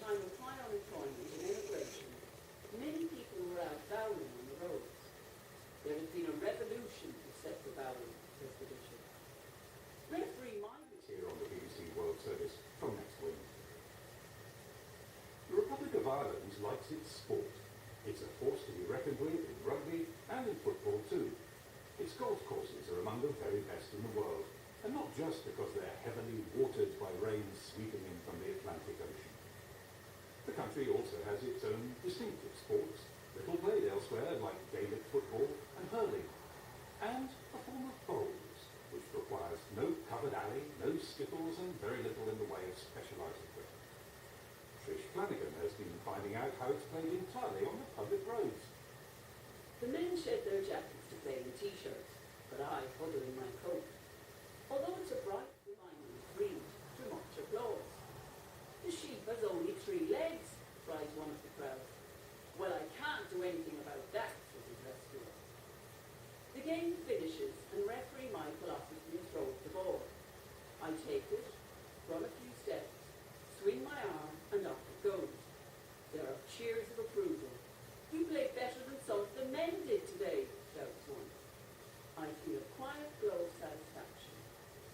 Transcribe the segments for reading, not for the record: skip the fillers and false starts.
time of high unemployment and immigration, many people were out bowling on the roads. There has been a revolution to set the bowling, says the bishop. Referee Michael Here on the BBC World Service from next week. The Republic of Ireland likes its sport. It's a force to be reckoned with in rugby and in football too. Its golf courses are among the very best in the world, and not just because they're heavily watered by rains sweeping in from the Atlantic Ocean. The country also has its own distinctive sports, little played elsewhere like Gaelic football and hurling, and a form of bowls, which requires no covered alley, no skittles, and very little in the way of specialised equipment. Trish Flanagan has been finding out how it's played entirely on the public roads. The men shed their jackets to play in t-shirts, but I huddle in my coat. Although it's a bright, reminding breed to much applause. The sheep has only 3 legs, cries one of the crowd. Well, I can't do anything about that, says his rescuer. The game finishes and referee Michael offers me a throw of the ball. I take it, run a few steps, swing my arm, and off it goes. There are cheers of approval. You played better than some of the men did today, shouts one. I feel a quiet glow of satisfaction.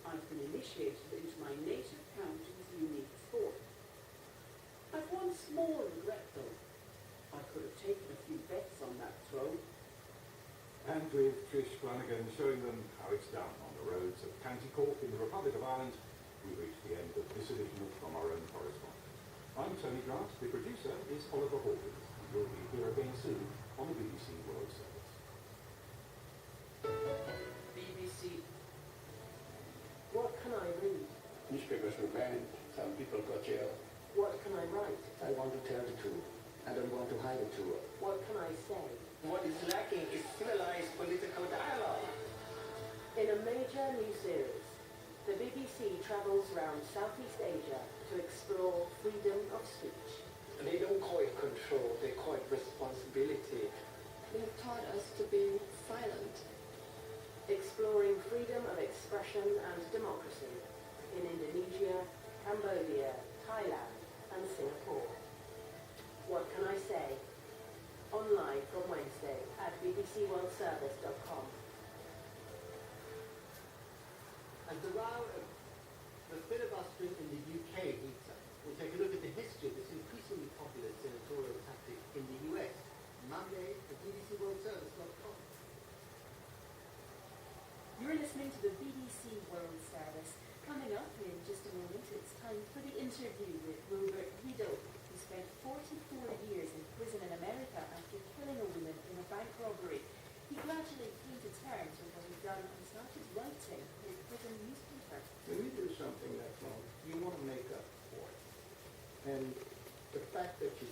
I've been initiated into my native county's unique sport. I've one small regret though. I could have taken a few bets on that throw. And with Trish Flanagan showing them how it's done on the roads of County Cork in the Republic of Ireland, we reach the end of this edition of From Our Own Correspondent. I'm Tony Grant, the producer is Oliver Hawkins, and we'll be here again soon on the BBC World Service. BBC. What can I read? Newspapers were banned. Some people got jailed. What can I write? I want to tell the truth. I don't want to hide the truth. What can I say? What is lacking is civilized political dialogue. In a major new series, the BBC travels around Southeast Asia to explore freedom of speech. They don't call it control, they call it responsibility. They've taught us to be silent. Exploring freedom of expression and democracy in Indonesia, Cambodia, Thailand, and Singapore. What can I say? Online from Wednesday at bbcworldservice.com. As the row of the filibustering in the UK heats up, we'll take a look at the history of this increasingly popular senatorial tactic in the US. Monday at bbcworldservice.com. You're listening to the BBC World Service. Coming up in just a moment, it's time for the interview with Robert Rideau, who spent 44 years in prison in America after killing a woman in a bank robbery. He gradually came to terms with what he'd done and started writing his prison newspaper. When you do something that's wrong, you want to make up for it. And the fact that you